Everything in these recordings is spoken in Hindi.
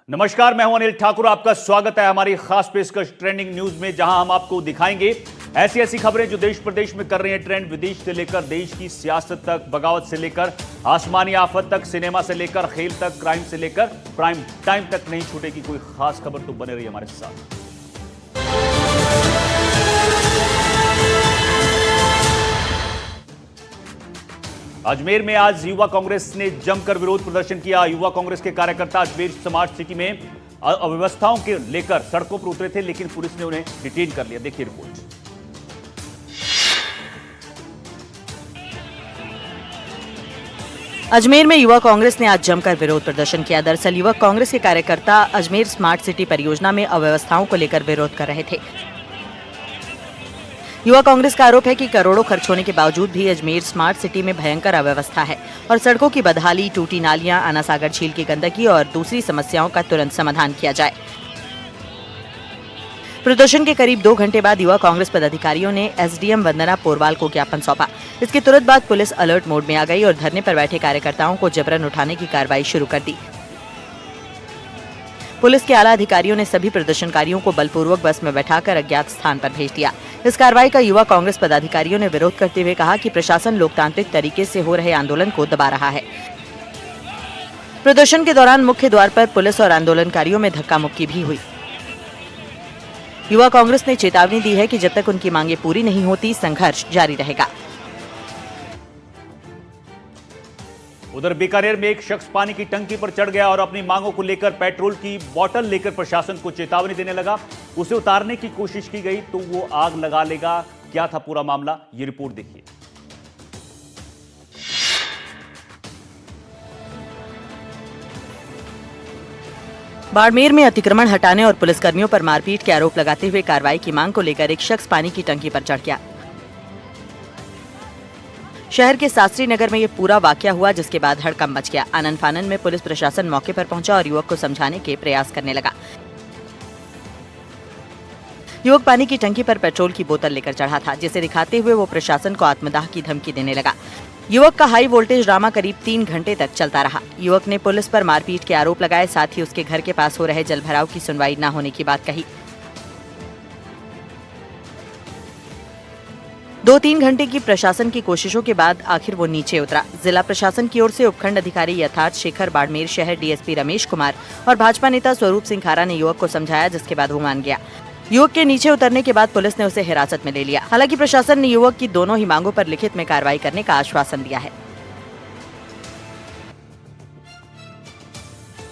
नमस्कार, मैं हूं अनिल ठाकुर। आपका स्वागत है हमारी खास पेशकश ट्रेंडिंग न्यूज में, जहां हम आपको दिखाएंगे ऐसी ऐसी खबरें जो देश प्रदेश में कर रही हैं ट्रेंड। विदेश से लेकर देश की सियासत तक, बगावत से लेकर आसमानी आफत तक, सिनेमा से लेकर खेल तक, क्राइम से लेकर प्राइम टाइम तक नहीं छूटेगी कोई खास खबर। तो बने रहिए हमारे साथ। अजमेर में आज युवा कांग्रेस ने जमकर विरोध प्रदर्शन किया। युवा कांग्रेस के कार्यकर्ता अजमेर स्मार्ट सिटी में अव्यवस्थाओं के लेकर सड़कों पर उतरे थे, लेकिन पुलिस ने उन्हें डिटेन कर लिया। देखिए रिपोर्ट। अजमेर में युवा कांग्रेस ने आज जमकर विरोध प्रदर्शन किया। दरअसल युवा कांग्रेस के कार्यकर्ता अजमेर स्मार्ट सिटी परियोजना में अव्यवस्थाओं को लेकर विरोध कर रहे थे। युवा कांग्रेस का आरोप है कि करोड़ों खर्च होने के बावजूद भी अजमेर स्मार्ट सिटी में भयंकर अव्यवस्था है और सड़कों की बदहाली, टूटी नालियां, आना सागर झील की गंदगी और दूसरी समस्याओं का तुरंत समाधान किया जाए। प्रदर्शन के करीब 2 घंटे बाद युवा कांग्रेस पदाधिकारियों ने एसडीएम वंदना पोरवाल को ज्ञापन सौंपा। इसके तुरंत बाद पुलिस अलर्ट मोड में आ गई और धरने पर बैठे कार्यकर्ताओं को जबरन उठाने की कार्रवाई शुरू कर दी। पुलिस के आला अधिकारियों ने सभी प्रदर्शनकारियों को बलपूर्वक बस में बैठाकर अज्ञात स्थान पर भेज दिया। इस कार्रवाई का युवा कांग्रेस पदाधिकारियों ने विरोध करते हुए कहा कि प्रशासन लोकतांत्रिक तरीके से हो रहे आंदोलन को दबा रहा है। प्रदर्शन के दौरान मुख्य द्वार पर पुलिस और आंदोलनकारियों में धक्का मुक्की भी हुई। युवा कांग्रेस ने चेतावनी दी है कि जब तक उनकी मांगे पूरी नहीं होती, संघर्ष जारी रहेगा। उधर बीकानेर में एक शख्स पानी की टंकी पर चढ़ गया और अपनी मांगों को लेकर पेट्रोल की बोतल लेकर प्रशासन को चेतावनी देने लगा। उसे उतारने की कोशिश की गई तो वो आग लगा लेगा। क्या था पूरा मामला, ये रिपोर्ट देखिए। बाड़मेर में अतिक्रमण हटाने और पुलिसकर्मियों पर मारपीट के आरोप लगाते हुए कार्रवाई की मांग को लेकर एक शख्स पानी की टंकी पर चढ़ गया। शहर के शास्त्री नगर में ये पूरा वाकया हुआ, जिसके बाद हड़कंप मच गया। आनन फानन में पुलिस प्रशासन मौके पर पहुंचा और युवक को समझाने के प्रयास करने लगा। युवक पानी की टंकी पर पेट्रोल की बोतल लेकर चढ़ा था, जिसे दिखाते हुए वो प्रशासन को आत्मदाह की धमकी देने लगा। युवक का हाई वोल्टेज ड्रामा करीब 3 घंटे तक चलता रहा। युवक ने पुलिस पर मारपीट के आरोप लगाए, साथ ही उसके घर के पास हो रहे जलभराव की सुनवाई न होने की बात कही। 2-3 घंटे की प्रशासन की कोशिशों के बाद आखिर वो नीचे उतरा। जिला प्रशासन की ओर से उपखंड अधिकारी यथार्थ शेखर, बाड़मेर शहर डीएसपी रमेश कुमार और भाजपा नेता स्वरूप सिंह खारा ने युवक को समझाया, जिसके बाद वो मान गया। युवक के नीचे उतरने के बाद पुलिस ने उसे हिरासत में ले लिया। हालांकि प्रशासन ने युवक की दोनों ही मांगों पर लिखित में कार्रवाई करने का आश्वासन दिया है।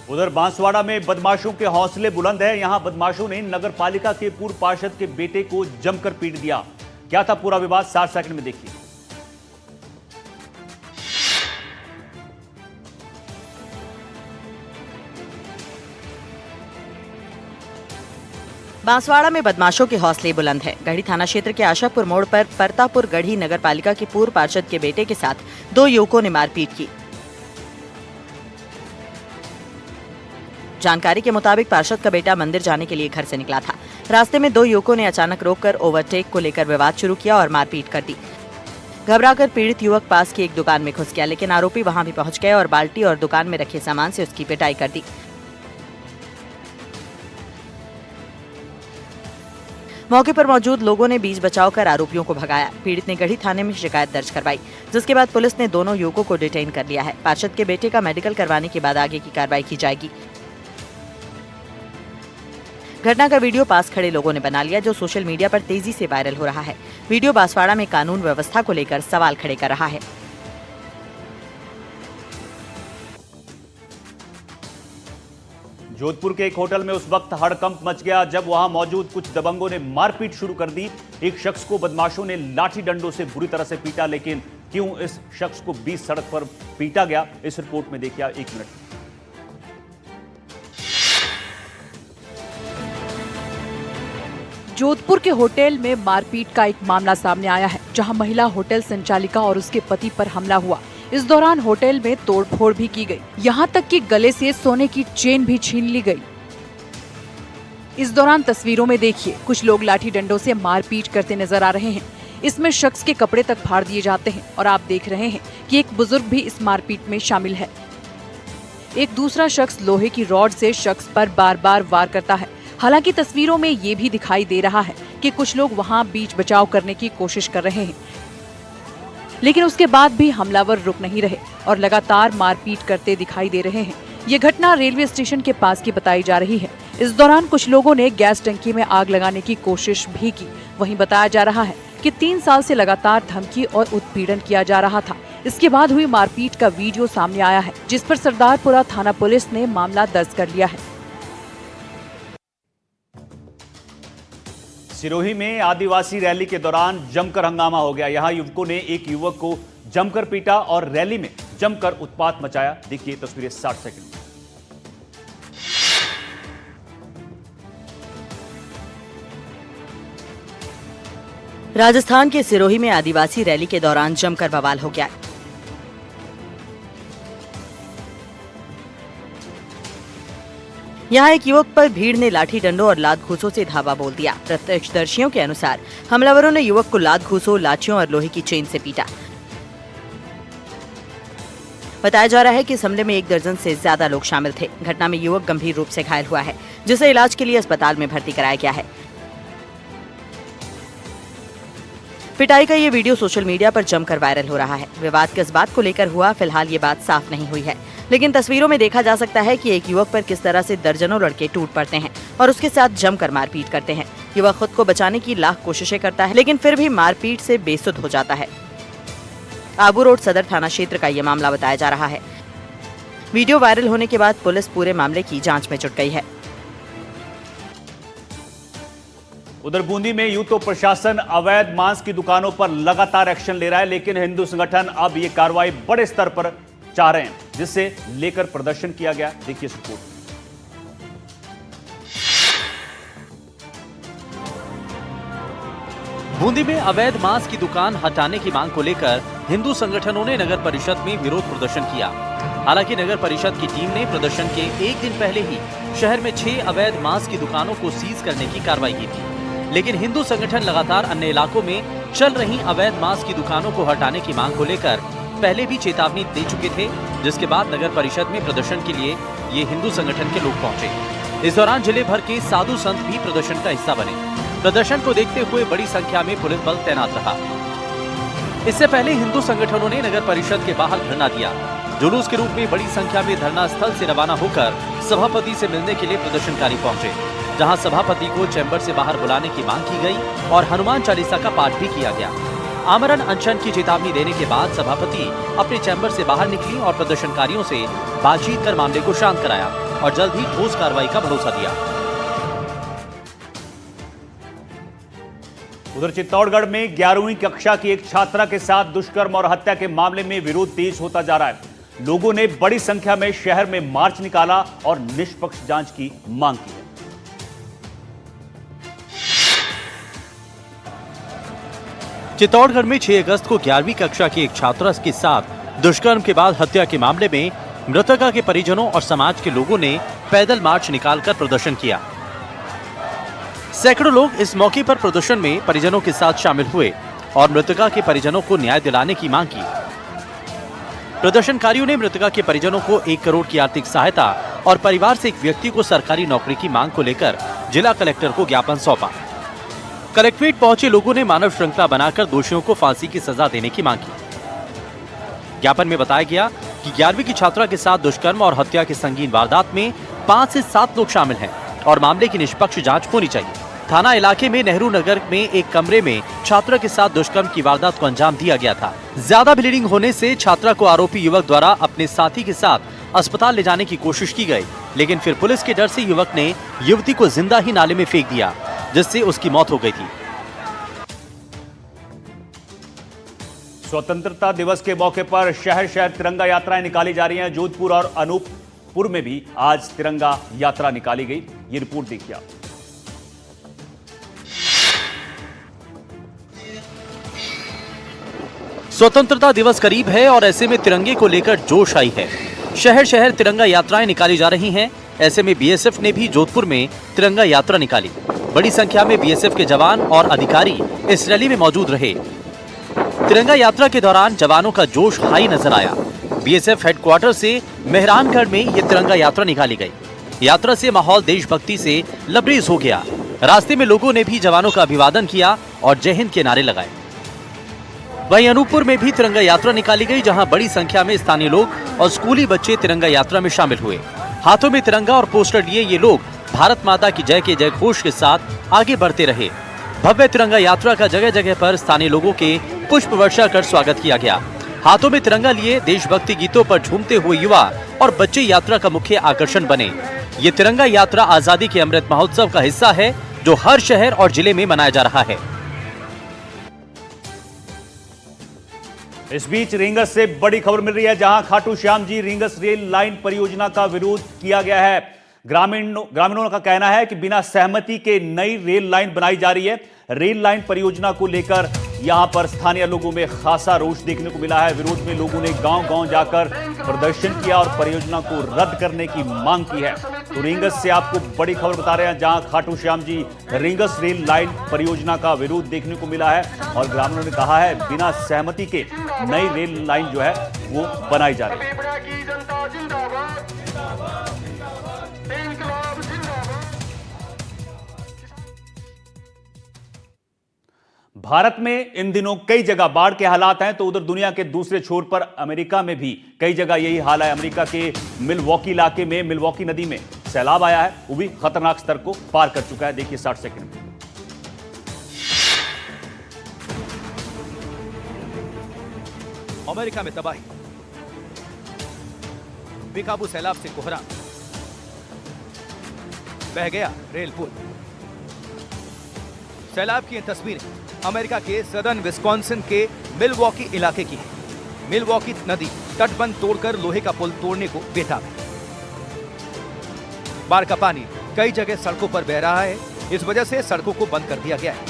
उधर बांसवाड़ा में बदमाशों के हौसले बुलंद है। यहां बदमाशों ने नगर पालिका के पूर्व पार्षद के बेटे को जमकर पीट दिया। क्या था पूरा विवाद, 60 सेकंड में देखिए। बांसवाड़ा में बदमाशों के हौसले बुलंद है। गढ़ी थाना क्षेत्र के आशापुर मोड़ पर परतापुर गढ़ी नगर पालिका के पूर्व पार्षद के बेटे के साथ 2 युवकों ने मारपीट की। जानकारी के मुताबिक पार्षद का बेटा मंदिर जाने के लिए घर से निकला था। रास्ते में 2 युवकों ने अचानक रोककर ओवरटेक को लेकर विवाद शुरू किया और मारपीट कर दी। घबराकर पीड़ित युवक पास की एक दुकान में घुस गया, लेकिन आरोपी वहां भी पहुंच गए और बाल्टी और दुकान में रखे सामान से उसकी पिटाई कर दी। मौके पर मौजूद लोगों ने बीच बचाव कर आरोपियों को भगाया। पीड़ित ने गढ़ी थाने में शिकायत दर्ज करवाई, जिसके बाद पुलिस ने दोनों युवकों को डिटेन कर लिया है। पार्षद के बेटे का मेडिकल करवाने के बाद आगे की कार्रवाई की जाएगी। घटना का वीडियो पास खड़े लोगों ने बना लिया, जो सोशल मीडिया पर तेजी से वायरल हो रहा है। वीडियो बांसवाड़ा में कानून व्यवस्था को लेकर सवाल खड़े कर रहा है। जोधपुर के एक होटल में उस वक्त हड़कंप मच गया जब वहां मौजूद कुछ दबंगों ने मारपीट शुरू कर दी। एक शख्स को बदमाशों ने लाठी डंडों से बुरी तरह से पीटा, लेकिन क्यों इस शख्स को बीच सड़क पर पीटा गया, इस रिपोर्ट में देखिए। 1 मिनट। जोधपुर के होटल में मारपीट का एक मामला सामने आया है, जहां महिला होटल संचालिका और उसके पति पर हमला हुआ। इस दौरान होटल में तोड़फोड़ भी की गई, यहां तक कि गले से सोने की चेन भी छीन ली गई। इस दौरान तस्वीरों में देखिए, कुछ लोग लाठी डंडों से मारपीट करते नजर आ रहे हैं। इसमें शख्स के कपड़े तक फाड़ दिए जाते हैं और आप देख रहे हैं कि एक बुजुर्ग भी इस मारपीट में शामिल है। एक दूसरा शख्स लोहे की रॉड से शख्स पर बार बार वार करता है। हालांकि तस्वीरों में ये भी दिखाई दे रहा है कि कुछ लोग वहां बीच बचाव करने की कोशिश कर रहे हैं, लेकिन उसके बाद भी हमलावर रुक नहीं रहे और लगातार मारपीट करते दिखाई दे रहे हैं। ये घटना रेलवे स्टेशन के पास की बताई जा रही है। इस दौरान कुछ लोगों ने गैस टंकी में आग लगाने की कोशिश भी की। वहीं बताया जा रहा है कि 3 साल से लगातार धमकी और उत्पीड़न किया जा रहा था। इसके बाद हुई मारपीट का वीडियो सामने आया है, जिस पर सरदारपुरा थाना पुलिस ने मामला दर्ज कर लिया है। सिरोही में आदिवासी रैली के दौरान जमकर हंगामा हो गया। यहां युवकों ने एक युवक को जमकर पीटा और रैली में जमकर उत्पात मचाया। देखिए तस्वीरें 60 सेकंड में। राजस्थान के सिरोही में आदिवासी रैली के दौरान जमकर बवाल हो गया। यहाँ एक युवक पर भीड़ ने लाठी डंडों और लात घूंसों से धावा बोल दिया। प्रत्यक्षदर्शियों के अनुसार हमलावरों ने युवक को लात घूंसों, लाठियों और लोहे की चेन से पीटा। बताया जा रहा है कि इस हमले में 1 दर्जन से ज्यादा लोग शामिल थे। घटना में युवक गंभीर रूप से घायल हुआ है, जिसे इलाज के लिए अस्पताल में भर्ती कराया गया है। पिटाई का ये वीडियो सोशल मीडिया पर जमकर वायरल हो रहा है। विवाद किस बात को लेकर हुआ, फिलहाल ये बात साफ नहीं हुई है, लेकिन तस्वीरों में देखा जा सकता है कि एक युवक पर किस तरह से दर्जनों लड़के टूट पड़ते हैं और उसके साथ जमकर मारपीट करते हैं। युवक खुद को बचाने की लाख कोशिशें करता है, लेकिन फिर भी मारपीट से बेसुध हो जाता है। आबू रोड सदर थाना क्षेत्र का ये मामला बताया जा रहा है। वीडियो वायरल होने के बाद पुलिस पूरे मामले की जांच में जुट गई है। उधर बूंदी में यूं तो प्रशासन अवैध मांस की दुकानों पर लगातार एक्शन ले रहा है, लेकिन हिंदू संगठन अब ये कार्रवाई बड़े स्तर पर चाह रहे हैं, जिससे लेकर प्रदर्शन किया गया। देखिए इस रिपोर्ट। बूंदी में अवैध मांस की दुकान हटाने की मांग को लेकर हिंदू संगठनों ने नगर परिषद में विरोध प्रदर्शन किया। हालांकि नगर परिषद की टीम ने प्रदर्शन के 1 दिन पहले ही शहर में 6 अवैध मांस की दुकानों को सीज करने की कार्रवाई की थी, लेकिन हिंदू संगठन लगातार अन्य इलाकों में चल रही अवैध मांस की दुकानों को हटाने की मांग को लेकर पहले भी चेतावनी दे चुके थे, जिसके बाद नगर परिषद में प्रदर्शन के लिए ये हिंदू संगठन के लोग पहुंचे। इस दौरान जिले भर के साधु संत भी प्रदर्शन का हिस्सा बने। प्रदर्शन को देखते हुए बड़ी संख्या में पुलिस बल तैनात रहा। इससे पहले हिंदू संगठनों ने नगर परिषद के बाहर धरना दिया। जुलूस के रूप में बड़ी संख्या में धरना स्थल से रवाना होकर सभापति से मिलने के लिए प्रदर्शनकारी पहुंचे, जहां सभापति को चैम्बर से बाहर बुलाने की मांग की गई और हनुमान चालीसा का पाठ भी किया गया। आमरण अनशन की चेतावनी देने के बाद सभापति अपने चैम्बर से बाहर निकली और प्रदर्शनकारियों से बातचीत कर मामले को शांत कराया और जल्द ही ठोस कार्रवाई का भरोसा दिया। उधर चित्तौड़गढ़ में 11वीं कक्षा की एक छात्रा के साथ दुष्कर्म और हत्या के मामले में विरोध तेज होता जा रहा है। लोगों ने बड़ी संख्या में शहर में मार्च निकाला और निष्पक्ष जांच की मांग की है। चित्तौड़गढ़ में 6 अगस्त को 11वीं कक्षा की एक छात्रा के साथ दुष्कर्म के बाद हत्या के मामले में मृतका के परिजनों और समाज के लोगों ने पैदल मार्च निकालकर प्रदर्शन किया। सैकड़ों लोग इस मौके पर प्रदर्शन में परिजनों के साथ शामिल हुए और मृतका के परिजनों को न्याय दिलाने की मांग की। प्रदर्शनकारियों ने मृतका के परिजनों को 1 करोड़ की आर्थिक सहायता और परिवार से एक व्यक्ति को सरकारी नौकरी की मांग को लेकर जिला कलेक्टर को ज्ञापन सौंपा। कलेक्ट्रेट पहुंचे लोगों ने मानव श्रृंखला बनाकर दोषियों को फांसी की सजा देने की मांग की। ज्ञापन में बताया गया कि 11वीं की छात्रा के साथ दुष्कर्म और हत्या की संगीन वारदात में 5 से 7 लोग शामिल हैं और मामले की निष्पक्ष जांच होनी चाहिए। थाना इलाके में नेहरू नगर में एक कमरे में छात्रा के साथ दुष्कर्म की वारदात को अंजाम दिया गया था। ज्यादा ब्लीडिंग होने से छात्रा को आरोपी युवक द्वारा अपने साथी के साथ अस्पताल ले जाने की कोशिश की गई, लेकिन फिर पुलिस के डर से युवक ने युवती को जिंदा ही नाले में फेंक दिया, जिससे उसकी मौत हो गई थी। स्वतंत्रता दिवस के मौके पर शहर शहर तिरंगा यात्राएं निकाली जा रही हैं। जोधपुर और अनूपपुर में भी आज तिरंगा यात्रा निकाली गई। ये रिपोर्ट देखिए आप। स्वतंत्रता दिवस करीब है और ऐसे में तिरंगे को लेकर जोश आई है। शहर शहर तिरंगा यात्राएं निकाली जा रही हैं। ऐसे में बीएसएफ ने भी जोधपुर में तिरंगा यात्रा निकाली। बड़ी संख्या में बीएसएफ के जवान और अधिकारी इस रैली में मौजूद रहे। तिरंगा यात्रा के दौरान जवानों का जोश हाई नजर आया। बीएसएफ हेडक्वार्टर से मेहरानगढ़ में ये तिरंगा यात्रा निकाली गई। यात्रा से माहौल देशभक्ति से लबरेज हो गया। रास्ते में लोगों ने भी जवानों का अभिवादन किया और जय हिंद के नारे लगाए। वहीं अनूपपुर में भी तिरंगा यात्रा निकाली गई, जहां बड़ी संख्या में स्थानीय लोग और स्कूली बच्चे तिरंगा यात्रा में शामिल हुए। हाथों में तिरंगा और पोस्टर लिए ये लोग भारत माता की जय के जय घोष के साथ आगे बढ़ते रहे। भव्य तिरंगा यात्रा का जगह जगह पर स्थानीय लोगों के पुष्प वर्षा कर स्वागत किया गया। हाथों में तिरंगा लिए देशभक्ति गीतों पर झूमते हुए युवा और बच्चे यात्रा का मुख्य आकर्षण बने। ये तिरंगा यात्रा आजादी के अमृत महोत्सव का हिस्सा है, जो हर शहर और जिले में मनाया जा रहा है। इस बीच रींगस से बड़ी खबर मिल रही है, जहां खाटू श्याम जी रींगस रेल लाइन परियोजना का विरोध किया गया है। ग्रामीणों का कहना है कि बिना सहमति के नई रेल लाइन बनाई जा रही है। रेल लाइन परियोजना को लेकर यहां पर स्थानीय लोगों में खासा रोष देखने को मिला है। विरोध में लोगों ने गांव-गांव जाकर प्रदर्शन किया और परियोजना को रद्द करने की मांग की है। तो रींगस से आपको बड़ी खबर बता रहे हैं, जहां खाटू श्याम जी रींगस रेल लाइन परियोजना का विरोध देखने को मिला है और ग्रामीणों ने कहा है बिना सहमति के नई रेल लाइन जो है वो बनाई जा रही है। भारत में इन दिनों कई जगह बाढ़ के हालात हैं, तो उधर दुनिया के दूसरे छोर पर अमेरिका में भी कई जगह यही हाल है। अमेरिका के मिलवॉकी इलाके में मिलवॉकी नदी में सैलाब आया है, वो भी खतरनाक स्तर को पार कर चुका है। देखिए 60 सेकंड में। अमेरिका में तबाही, बेकाबू सैलाब से कोहराम, बह गया रेल पुल। सैलाब की ये तस्वीरें अमेरिका के सदर्न विस्कॉन्सिन के मिलवॉकी इलाके की है। मिलवॉकी नदी तटबंध तोड़कर लोहे का पुल तोड़ने को बेताब है। बाढ़ का पानी कई जगह सड़कों पर बह रहा है, इस वजह से सड़कों को बंद कर दिया गया है।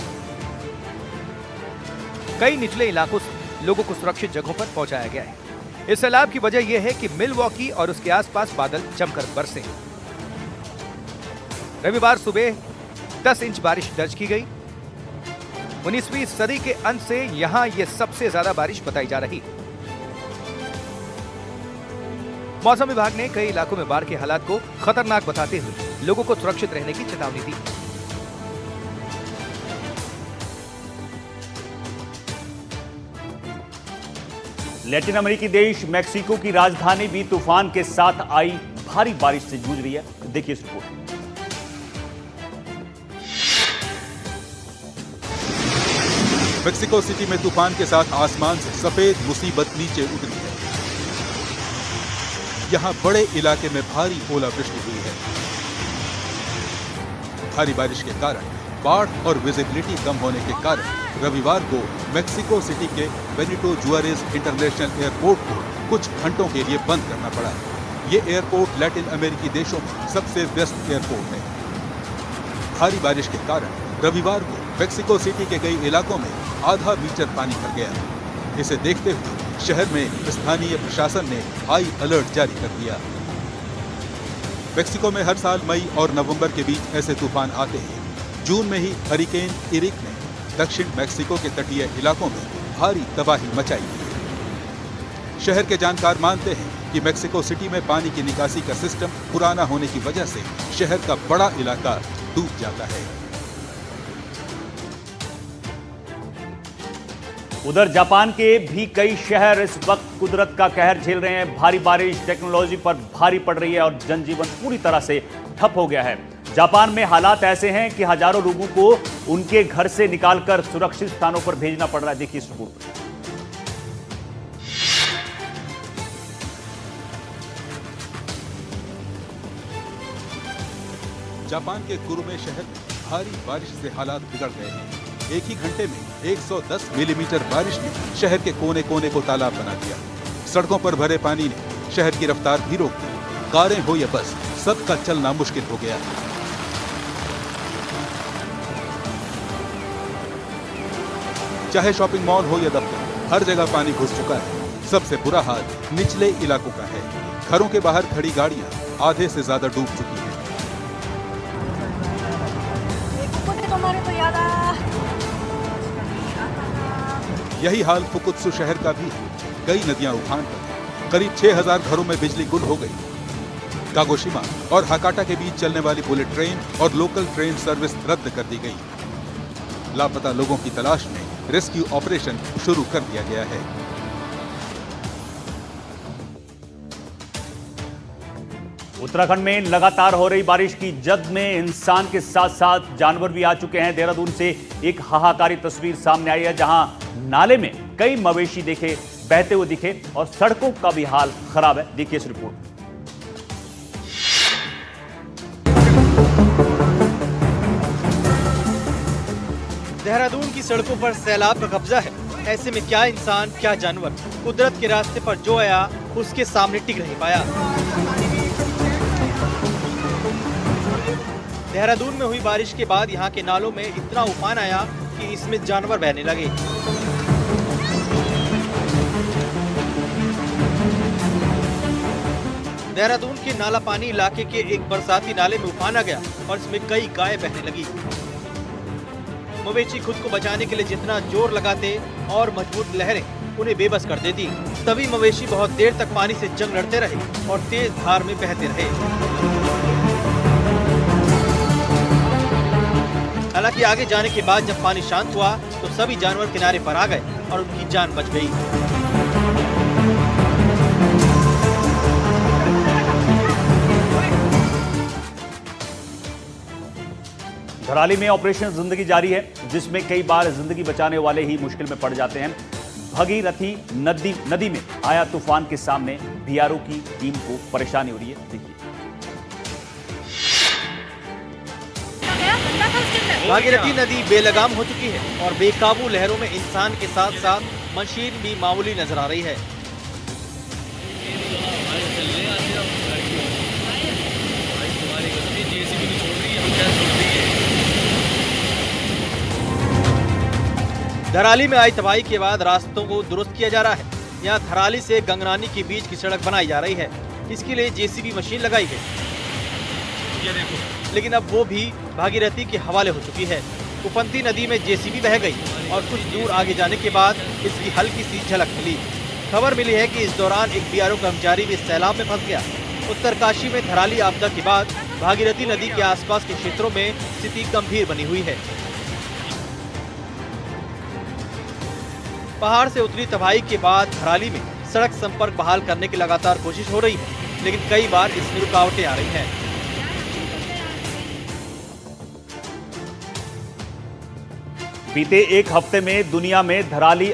कई निचले इलाकों से लोगों को सुरक्षित जगहों पर पहुंचाया गया है। इस सैलाब की वजह यह है कि मिलवॉकी और उसके आसपास बादल जमकर बरसे। रविवार सुबह 10 इंच बारिश दर्ज की गई। 19वीं सदी के अंत से यहां यह सबसे ज्यादा बारिश बताई जा रही है। मौसम विभाग ने कई इलाकों में बाढ़ के हालात को खतरनाक बताते हुए लोगों को सुरक्षित रहने की चेतावनी दी। लैटिन अमेरिकी देश मेक्सिको की राजधानी भी तूफान के साथ आई भारी बारिश से जूझ रही है। देखिए इस रिपोर्ट। मेक्सिको सिटी में तूफान के साथ आसमान से सफेद मुसीबत नीचे उतरी है। यहां बड़े इलाके में भारी ओलावृष्टि हुई है। भारी बारिश के कारण बाढ़ और विजिबिलिटी कम होने के कारण रविवार को मेक्सिको सिटी के बेनिटो जुआरेज इंटरनेशनल एयरपोर्ट को कुछ घंटों के लिए बंद करना पड़ा। ये एयरपोर्ट लैटिन अमेरिकी देशों में सबसे व्यस्त एयरपोर्ट है। भारी बारिश के कारण रविवार को मेक्सिको सिटी के कई इलाकों में आधा मीटर पानी भर गया। इसे देखते हुए शहर में स्थानीय प्रशासन ने हाई अलर्ट जारी कर दिया। मेक्सिको में हर साल मई और नवंबर के बीच ऐसे तूफान आते हैं। जून में ही हरिकेन इरिक ने दक्षिण मेक्सिको के तटीय इलाकों में भारी तबाही मचाई थी। शहर के जानकार मानते हैं कि मेक्सिको सिटी में पानी की निकासी का सिस्टम पुराना होने की वजह से शहर का बड़ा इलाका डूब जाता है। उधर जापान के भी कई शहर इस वक्त कुदरत का कहर झेल रहे हैं। भारी बारिश टेक्नोलॉजी पर भारी पड़ रही है और जनजीवन पूरी तरह से ठप हो गया है। जापान में हालात ऐसे हैं कि हजारों लोगों को उनके घर से निकालकर सुरक्षित स्थानों पर भेजना पड़ रहा है। देखिए इस रिपोर्ट में। जापान के कुरुमे शहर में भारी बारिश से हालात बिगड़ गए हैं। एक ही घंटे में 110 मिलीमीटर बारिश ने शहर के कोने कोने को तालाब बना दिया। सड़कों पर भरे पानी ने शहर की रफ्तार भी रोक दी। कारें हो या बस, सबका चलना मुश्किल हो गया। चाहे शॉपिंग मॉल हो या दफ्तर, हर जगह पानी घुस चुका है। सबसे बुरा हाल निचले इलाकों का है। घरों के बाहर खड़ी गाड़ियां आधे से ज्यादा डूब चुकी हैं। यही हाल फुकुत्सु शहर का भी है। कई नदियां उफान पर हैं। करीब 6000 घरों में बिजली गुल हो गई। कागोशिमा और हाकाटा के बीच चलने वाली बुलेट ट्रेन और लोकल ट्रेन सर्विस रद्द कर दी गई। लापता लोगों की तलाश में रेस्क्यू ऑपरेशन शुरू कर दिया गया है। उत्तराखंड में लगातार हो रही बारिश की जद में इंसान के साथ साथ जानवर भी आ चुके हैं। देहरादून से एक हाहाकारी तस्वीर सामने आई है, जहां नाले में कई मवेशी देखे बहते हुए दिखे और सड़कों का भी हाल खराब है। देखिए इस रिपोर्ट। देहरादून की सड़कों पर सैलाब का कब्जा है। ऐसे में क्या इंसान क्या जानवर कुदरत के रास्ते पर जो आया उसके सामने टिक नहीं पाया। देहरादून में हुई बारिश के बाद यहाँ के नालों में इतना उफान आया कि इसमें जानवर बहने लगे। देहरादून के नाला पानी इलाके के एक बरसाती नाले में उफान आ गया और इसमें कई गाय बहने लगी। मवेशी खुद को बचाने के लिए जितना जोर लगाते और मजबूत लहरें उन्हें बेबस कर देती। तभी मवेशी बहुत देर तक पानी से जंग लड़ते रहे और तेज धार में बहते रहे। हालांकि आगे जाने के बाद जब पानी शांत हुआ तो सभी जानवर किनारे पर आ गए और उनकी जान बच गई। धराली में ऑपरेशन जिंदगी जारी है, जिसमें कई बार जिंदगी बचाने वाले ही मुश्किल में पड़ जाते हैं। भगीरथी नदी में आया तूफान के सामने बीआरओ की टीम को परेशानी हो रही है। देखिए। भागीरथी नदी बेलगाम हो चुकी है और बेकाबू लहरों में इंसान के साथ साथ मशीन भी मामूली नजर आ रही है। धराली में आई तबाही के बाद रास्तों को दुरुस्त किया जा रहा है। यहाँ धराली से गंगनानी के बीच की सड़क बनाई जा रही है। इसके लिए जेसीबी मशीन लगाई गई, लेकिन अब वो भी भागीरथी के हवाले हो चुकी है। उफनती नदी में जेसीबी बह गई और कुछ दूर आगे जाने के बाद इसकी हल्की सी झलक मिली। खबर मिली है कि इस दौरान एक बीआरओ कर्मचारी भी सैलाब में फंस गया। उत्तरकाशी में धराली आपदा के बाद भागीरथी नदी के आसपास के क्षेत्रों में स्थिति गंभीर बनी हुई है। पहाड़ से उतरी तबाही के बाद धराली में सड़क संपर्क बहाल करने की लगातार कोशिश हो रही है, लेकिन कई बार इसमें रुकावटें आ रही हैं। बीते एक हफ्ते में दुनिया में धराली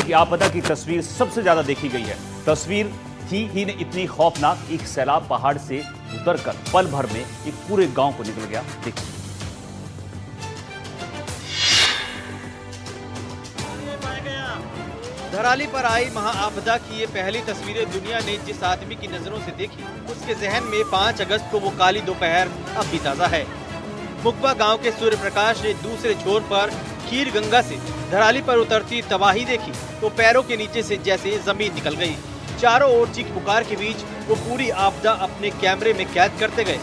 की आपदा की तस्वीर सबसे ज्यादा देखी गई है। तस्वीर थी ही ने इतनी खौफनाक, एक सैलाब पहाड़ से उतरकर पल भर में एक पूरे गांव को निकल गया। देखिए। धराली पर आई महाआपदा की ये पहली तस्वीरें दुनिया ने जिस आदमी की नजरों से देखी, उसके जहन में 5 अगस्त को वो काली दोपहर अब भी ताजा है। मुकबा गांव के सूर्य प्रकाश ने दूसरे छोर पर खीर गंगा से धराली पर उतरती तबाही देखी तो पैरों के नीचे से जैसे जमीन निकल गई। चारों ओर चीख पुकार के बीच वो पूरी आपदा अपने कैमरे में कैद करते गए।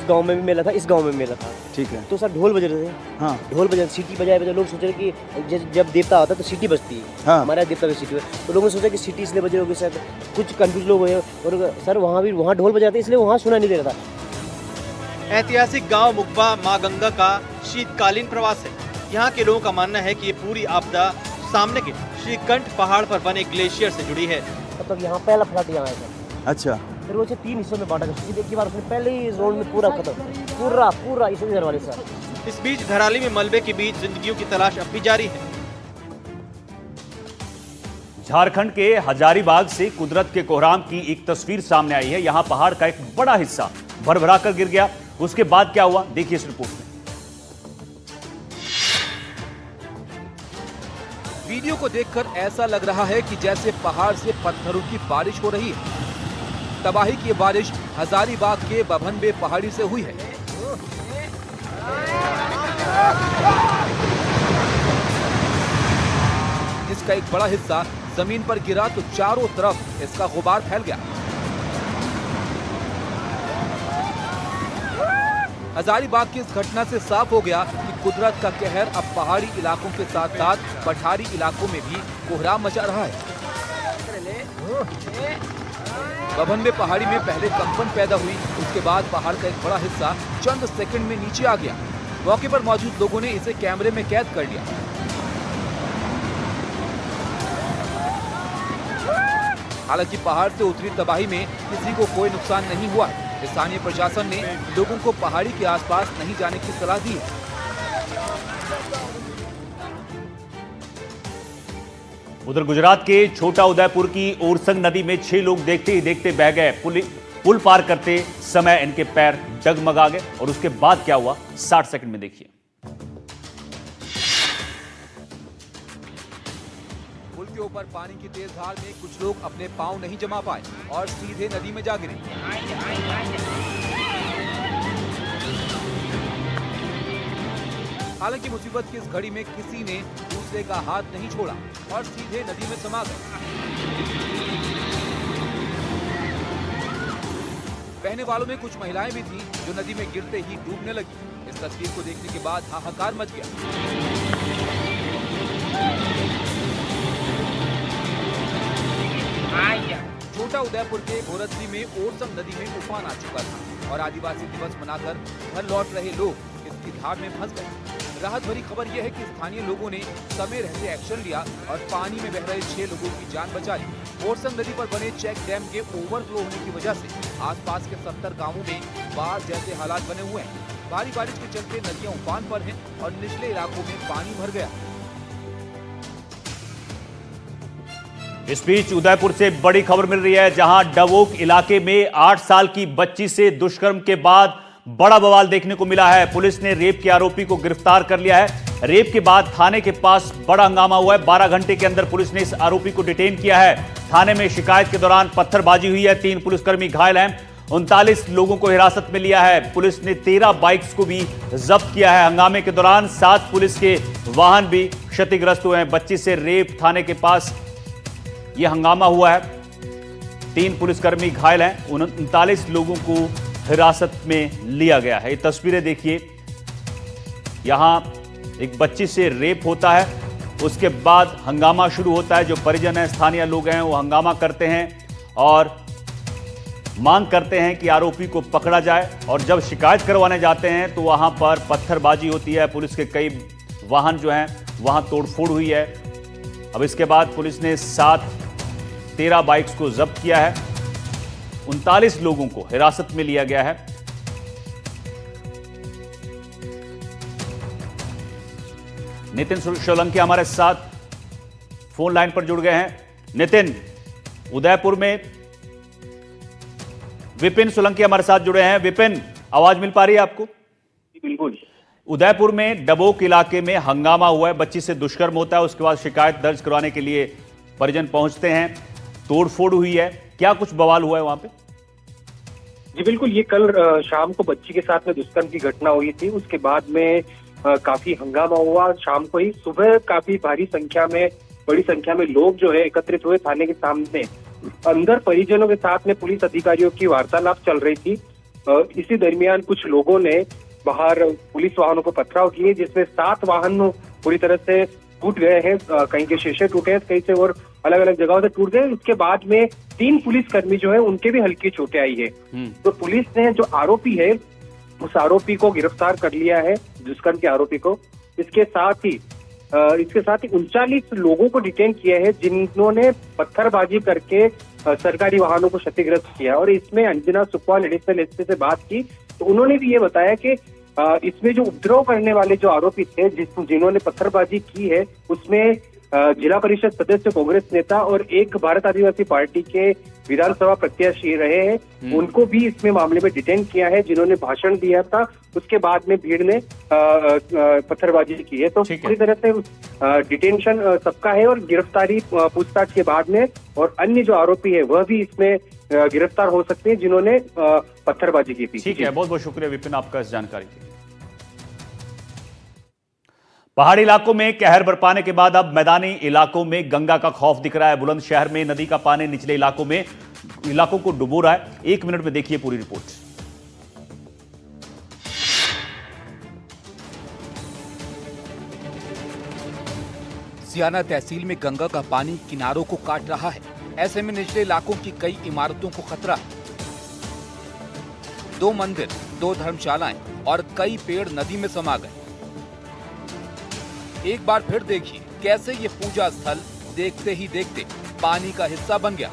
गांव में भी मेला था, इस गांव में भी मेला था। ठीक है। तो सर ढोल बज रहे थे। हाँ। ढोल बजा, सीटी बजाए बजाए लोग सोच रहे कि जब देवता आता है तो सीटी बजती है। हाँ। हमारे यहाँ देवता की सीटी है, तो लोगों ने सोचा कि सीटी इसलिए बज रही होगी शायद। कुछ कंफ्यूज लोग हुए और सर वहाँ ढोल बजाते इसलिए वहाँ सुना नहीं दे रहा था। ऐतिहासिक गांव मुकबा माँ गंगा का शीतकालीन प्रवास है। यहाँ के लोगों का मानना है कि ये पूरी आपदा सामने के श्रीकंठ पहाड़ पर बने ग्लेशियर से जुड़ी है। मतलब यहाँ पहला फ्लड यहाँ है। अच्छा। फिर वो 3 हिस्सों में बांटा गया। एक बार उसने पहले ही जोन में पूरा खत्म, पूरा इधर वाले सर। इस बीच धराली में मलबे के बीच जिंदगियों की तलाश अब भी जारी है। झारखंड के हजारीबाग से कुदरत के कोहराम की एक तस्वीर सामने आई है। यहां पहाड़ का एक बड़ा हिस्सा भरभरा कर गिर गया। उसके बाद क्या हुआ, देखिए इस रिपोर्ट में। वीडियो को देखकर ऐसा लग रहा है कि जैसे पहाड़ से पत्थरों की बारिश हो रही है। तबाही की बारिश हजारीबाग के बभनबे पहाड़ी से हुई है। इसका एक बड़ा हिस्सा जमीन पर गिरा तो चारों तरफ इसका गुबार फैल गया। हजारीबाग की इस घटना से साफ हो गया कि कुदरत का कहर अब पहाड़ी इलाकों के साथ साथ पठारी इलाकों में भी कोहराम मचा रहा है। बभनबे पहाड़ी में पहले कंपन पैदा हुई, उसके बाद पहाड़ का एक बड़ा हिस्सा चंद सेकंड में नीचे आ गया। मौके पर मौजूद लोगों ने इसे कैमरे में कैद कर लिया। हालांकि पहाड़ से उतरी तबाही में किसी को कोई नुकसान नहीं हुआ। स्थानीय प्रशासन ने लोगों को पहाड़ी के आसपास नहीं जाने की सलाह दी है। उधर गुजरात के छोटा उदयपुर की ओरसंग नदी में 6 लोग देखते ही देखते बह गए। पुल पार करते समय इनके पैर डगमगा गए और उसके बाद क्या हुआ 60 सेकंड में देखिए। पुल के ऊपर पानी की तेज धार में कुछ लोग अपने पांव नहीं जमा पाए और सीधे नदी में जा गिरे। हालांकि मुसीबत की इस घड़ी में किसी ने दूसरे का हाथ नहीं छोड़ा और सीधे नदी में समा गए। बहने वालों में कुछ महिलाएं भी थीं जो नदी में गिरते ही डूबने लगी। इस तस्वीर को देखने के बाद हाहाकार मच गया। छोटा उदयपुर के भोरतली में ओरसंग नदी में उफान आ चुका था और आदिवासी दिवस मनाकर घर लौट रहे लोग इसकी धार में फंस गए। राहत भरी खबर यह है कि स्थानीय लोगों ने समय रहते एक्शन लिया और पानी में बह रहे 6 लोगों की जान बचा ली। ओरसंग नदी पर बने चेक डैम के ओवरफ्लो होने की वजह से आसपास के 70 गांवों में बाढ़ जैसे हालात बने हुए हैं। भारी बारिश के चलते नदियां उफान पर हैं और निचले इलाकों में पानी भर गया। इस बीच उदयपुर से बड़ी खबर मिल रही है, जहां डबोक इलाके में 8 साल की बच्ची से दुष्कर्म के बाद बड़ा बवाल देखने को मिला है। पुलिस ने रेप के आरोपी को गिरफ्तार कर लिया है। रेप के बाद थाने के पास बड़ा हंगामा हुआ है। 12 घंटे के अंदर पुलिस ने इस आरोपी को डिटेन किया है। थाने में शिकायत के दौरान पत्थरबाजी हुई है। 3 पुलिसकर्मी घायल हैं। 39 लोगों को हिरासत में लिया है। पुलिस ने 13 बाइक्स को भी जब्त किया है। हंगामे के दौरान 7 पुलिस के वाहन भी क्षतिग्रस्त हुए हैं। बच्ची से रेप, थाने के पास यह हंगामा हुआ है। 3 पुलिसकर्मी घायल हैं। 39 लोगों को हिरासत में लिया गया है। ये तस्वीरें देखिए, यहां एक बच्ची से रेप होता है, उसके बाद हंगामा शुरू होता है। जो परिजन हैं, स्थानीय लोग हैं, वो हंगामा करते हैं और मांग करते हैं कि आरोपी को पकड़ा जाए। और जब शिकायत करवाने जाते हैं तो वहां पर पत्थरबाजी होती है। पुलिस के कई वाहन जो हैं वहां तोड़फोड़ हुई है। अब इसके बाद पुलिस ने 13 बाइक्स को जब्त किया है। 39 लोगों को हिरासत में लिया गया है। नितिन सोलंकी हमारे साथ फोन लाइन पर जुड़ गए हैं। नितिन, उदयपुर में विपिन सोलंकी हमारे साथ जुड़े हैं। विपिन, आवाज मिल पा रही है आपको? बिल्कुल। उदयपुर में डबोक इलाके में हंगामा हुआ है। बच्ची से दुष्कर्म होता है, उसके बाद शिकायत दर्ज करवाने के लिए परिजन पहुंचते हैं। तोड़फोड़ हुई है, क्या कुछ बवाल हुआ है वहां पे? जी बिल्कुल, ये कल शाम को बच्ची के साथ में दुष्कर्म की घटना हुई थी। उसके बाद में काफी हंगामा हुआ। शाम को ही सुबह काफी बड़ी संख्या में लोग जो है एकत्रित हुए थाने के सामने। अंदर परिजनों के साथ में पुलिस अधिकारियों की वार्तालाप चल रही थी। इसी दरमियान कुछ लोगों ने बाहर पुलिस वाहनों को पथराव किए, जिसमें 7 वाहन पूरी तरह से टूट गए हैं। कहीं के शीशे टूटे हैं, कहीं से और अलग अलग जगहों से टूट गए। उसके बाद में 3 पुलिसकर्मी जो है उनके भी हल्की चोटें आई है। तो पुलिस ने जो आरोपी है उस आरोपी को गिरफ्तार कर लिया है, दुष्कर्म के आरोपी को। इसके साथ ही 39 लोगों को डिटेन किया है, जिन्होंने पत्थरबाजी करके सरकारी वाहनों को क्षतिग्रस्त किया। और इसमें अंजना सुखवाल एडिशनल एसपी से बात की तो उन्होंने भी ये बताया कि इसमें जो उपद्रव करने वाले जो आरोपी थे, जिन्होंने पत्थरबाजी की है, उसमें जिला परिषद सदस्य, कांग्रेस नेता और एक भारत आदिवासी पार्टी के विधानसभा प्रत्याशी रहे हैं। उनको भी इसमें मामले में डिटेन किया है, जिन्होंने भाषण दिया था। उसके बाद में भीड़ ने पत्थरबाजी की है। तो पूरी तरह से डिटेंशन सबका है और गिरफ्तारी पूछताछ के बाद में और अन्य जो आरोपी है वह भी इसमें गिरफ्तार हो सकते हैं, जिन्होंने पत्थरबाजी की थी। ठीक है, बहुत बहुत शुक्रिया विपिन आपका इस जानकारी के लिए। पहाड़ी इलाकों में कहर बरपाने के बाद अब मैदानी इलाकों में गंगा का खौफ दिख रहा है। बुलंदशहर में नदी का पानी निचले इलाकों को डुबो रहा है। 1 मिनट में देखिए पूरी रिपोर्ट। सियाना तहसील में गंगा का पानी किनारों को काट रहा है। ऐसे में निचले इलाकों की कई इमारतों को खतरा है। 2 मंदिर, 2 धर्मशालाएं और कई पेड़ नदी में समा गए। एक बार फिर देखिए कैसे ये पूजा स्थल देखते ही देखते पानी का हिस्सा बन गया।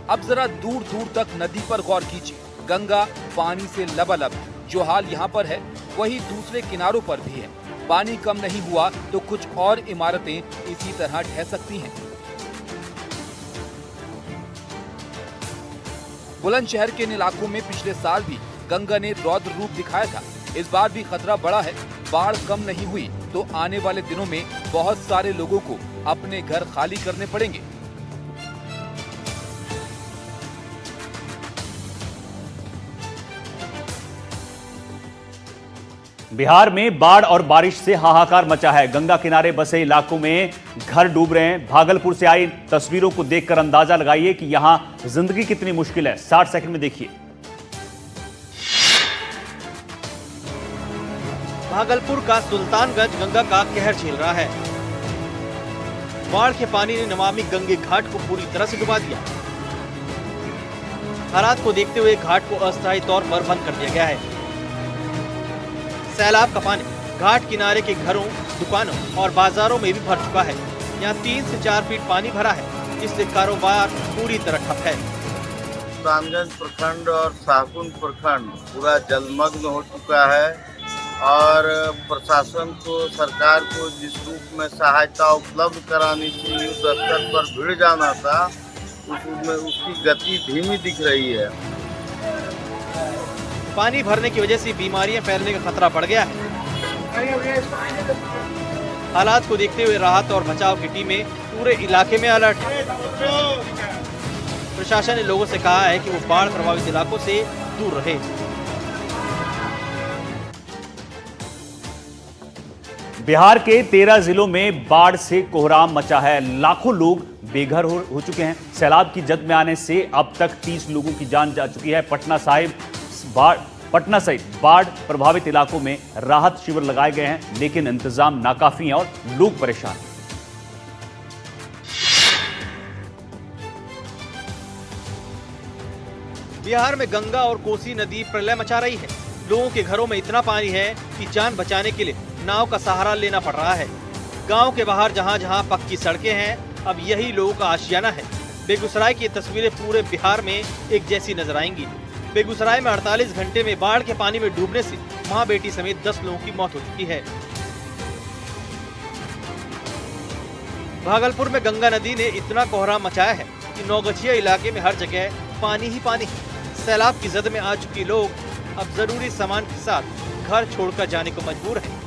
अब जरा दूर दूर तक नदी पर गौर कीजिए, गंगा पानी से लबालब है। जो हाल यहाँ पर है वही दूसरे किनारों पर भी है। पानी कम नहीं हुआ तो कुछ और इमारतें इसी तरह ढह सकती हैं। बुलंदशहर के इन इलाकों में पिछले साल भी गंगा ने रौद्र रूप दिखाया था। इस बार भी खतरा बड़ा है। बाढ़ कम नहीं हुई तो आने वाले दिनों में बहुत सारे लोगों को अपने घर खाली करने पड़ेंगे। बिहार में बाढ़ और बारिश से हाहाकार मचा है। गंगा किनारे बसे इलाकों में घर डूब रहे हैं। भागलपुर से आई तस्वीरों को देखकर अंदाजा लगाइए कि यहां जिंदगी कितनी मुश्किल है। 60 सेकंड में देखिए। भागलपुर का सुल्तानगंज गंगा का कहर झेल रहा है। बाढ़ के पानी ने नमामि गंगे घाट को पूरी तरह से डुबा दिया। हालात को देखते हुए घाट को अस्थायी तौर पर बंद कर दिया गया है। सैलाब का पानी घाट किनारे के घरों, दुकानों और बाजारों में भी भर चुका है। यहाँ 3 से 4 फीट पानी भरा है, जिससे कारोबार पूरी तरह ठप है। सुल्तानगंज प्रखंड और शाहकुंड प्रखंड पूरा जलमग्न हो चुका है और प्रशासन को, सरकार को जिस रूप में सहायता उपलब्ध करानी थी, युद्ध स्तर पर भिड़ जाना था, उसकी गति धीमी दिख रही है। पानी भरने की वजह से बीमारियां फैलने का खतरा बढ़ गया है। हालात को देखते हुए राहत और बचाव की टीमें पूरे इलाके में अलर्ट है। प्रशासन ने लोगों से कहा है कि वो बाढ़ प्रभावित इलाकों से दूर रहे। बिहार के 13 जिलों में बाढ़ से कोहराम मचा है। लाखों लोग बेघर हो चुके हैं। सैलाब की जद में आने से अब तक 30 लोगों की जान जा चुकी है। पटना सहित बाढ़ प्रभावित इलाकों में राहत शिविर लगाए गए हैं, लेकिन इंतजाम नाकाफी हैं और लोग परेशान हैं। बिहार में गंगा और कोसी नदी प्रलय मचा रही है। लोगों के घरों में इतना पानी है कि जान बचाने के लिए नाव का सहारा लेना पड़ रहा है। गांव के बाहर जहां जहां पक्की सड़कें हैं, अब यही लोगों का आशियाना है। बेगूसराय की तस्वीरें पूरे बिहार में एक जैसी नजर आएंगी। बेगूसराय में 48 घंटे में बाढ़ के पानी में डूबने से मां बेटी समेत 10 लोगों की मौत हो चुकी है। भागलपुर में गंगा नदी ने इतना कोहराम मचाया है कि नौगछिया इलाके में हर जगह पानी ही पानी है। सैलाब की जद में आ चुके लोग अब जरूरी सामान के साथ घर छोड़कर जाने को मजबूर हैं।